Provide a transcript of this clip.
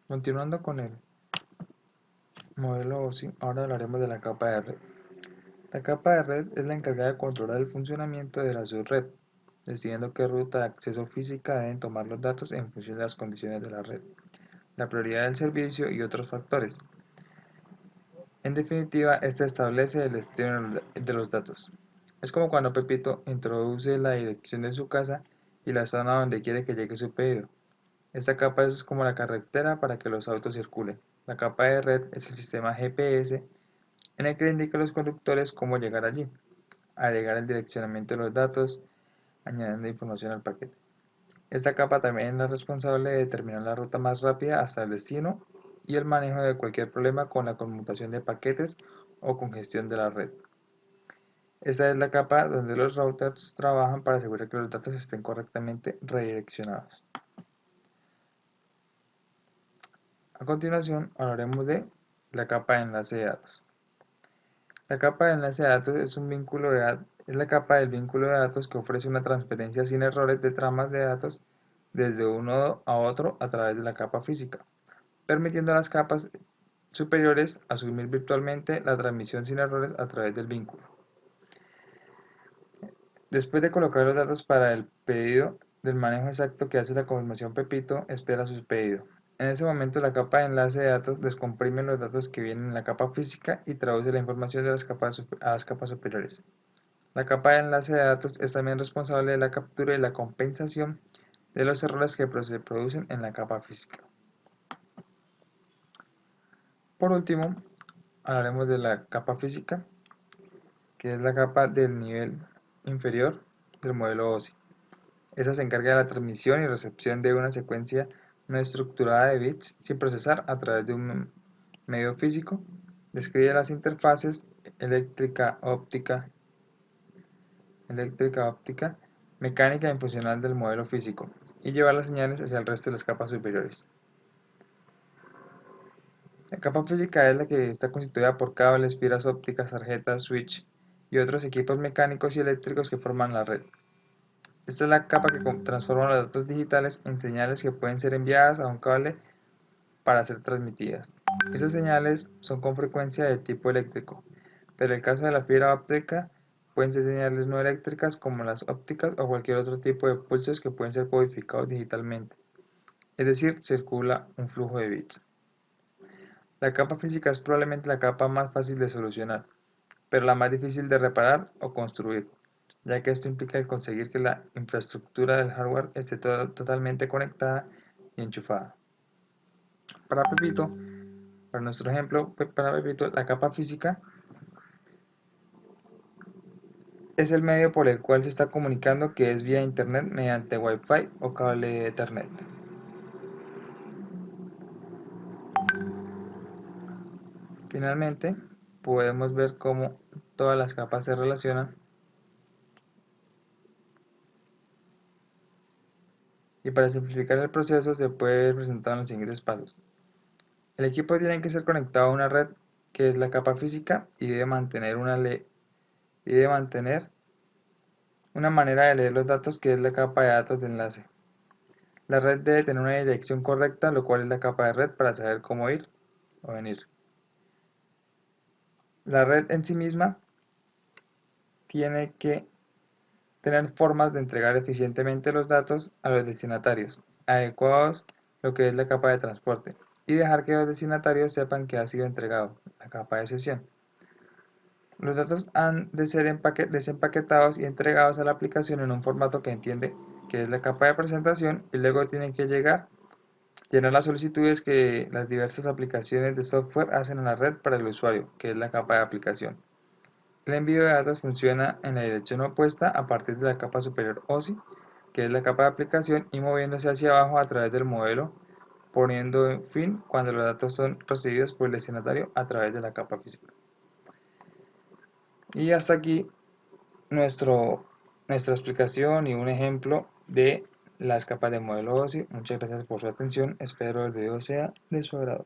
Continuando con el modelo OSI, ahora hablaremos de la capa de red. La capa de red es la encargada de controlar el funcionamiento de la subred, decidiendo qué ruta de acceso física deben tomar los datos en función de las condiciones de la red, la prioridad del servicio y otros factores. En definitiva, esta establece el destino de los datos. Es como cuando Pepito introduce la dirección de su casa y la zona donde quiere que llegue su pedido. Esta capa es como la carretera para que los autos circulen. La capa de red es el sistema GPS en el que le indica a los conductores cómo llegar allí, agregar el direccionamiento de los datos, añadiendo información al paquete. Esta capa también es la responsable de determinar la ruta más rápida hasta el destino y el manejo de cualquier problema con la conmutación de paquetes o congestión de la red. Esta es la capa donde los routers trabajan para asegurar que los datos estén correctamente redireccionados. A continuación hablaremos de la capa de enlace de datos. La capa de enlace de datos es la capa del vínculo de datos que ofrece una transferencia sin errores de tramas de datos desde un nodo a otro a través de la capa física, permitiendo a las capas superiores asumir virtualmente la transmisión sin errores a través del vínculo. Después de colocar los datos para el pedido del manejo exacto que hace la confirmación Pepito, espera su pedido. En ese momento la capa de enlace de datos descomprime los datos que vienen en la capa física y traduce la información de las capas a las capas superiores. La capa de enlace de datos es también responsable de la captura y la compensación de los errores que se producen en la capa física. Por último, hablaremos de la capa física, que es la capa del nivel inferior del modelo OSI. Esta se encarga de la transmisión y recepción de una secuencia no estructurada de bits sin procesar a través de un medio físico, describe las interfaces eléctrica-óptica, mecánica y funcional del modelo físico, y llevar las señales hacia el resto de las capas superiores. La capa física es la que está constituida por cables, fibras ópticas, tarjetas, switch y otros equipos mecánicos y eléctricos que forman la red. Esta es la capa que transforma los datos digitales en señales que pueden ser enviadas a un cable para ser transmitidas. Esas señales son con frecuencia de tipo eléctrico, pero en el caso de la fibra óptica pueden ser señales no eléctricas como las ópticas o cualquier otro tipo de pulsos que pueden ser codificados digitalmente, es decir, circula un flujo de bits. La capa física es probablemente la capa más fácil de solucionar, pero la más difícil de reparar o construir, ya que esto implica el conseguir que la infraestructura del hardware esté totalmente conectada y enchufada. Para Pepito, para nuestro ejemplo, para Pepito, la capa física es el medio por el cual se está comunicando, que es vía internet mediante Wi-Fi o cable Ethernet. Finalmente, podemos ver cómo todas las capas se relacionan y para simplificar el proceso se puede presentar en los siguientes pasos. El equipo tiene que ser conectado a una red que es la capa física y debe mantener una manera de leer los datos que es la capa de datos de enlace. La red debe tener una dirección correcta, lo cual es la capa de red para saber cómo ir o venir. La red en sí misma tiene que tener formas de entregar eficientemente los datos a los destinatarios, adecuados lo que es la capa de transporte, y dejar que los destinatarios sepan que ha sido entregado, la capa de sesión. Los datos han de ser desempaquetados y entregados a la aplicación en un formato que entiende que es la capa de presentación y luego tienen que llenar las solicitudes que las diversas aplicaciones de software hacen a la red para el usuario, que es la capa de aplicación. El envío de datos funciona en la dirección opuesta a partir de la capa superior OSI, que es la capa de aplicación, y moviéndose hacia abajo a través del modelo, poniendo fin cuando los datos son recibidos por el destinatario a través de la capa física. Y hasta aquí nuestra explicación y un ejemplo de las capas de modelo OSI. Muchas gracias por su atención, espero el video sea de su agrado.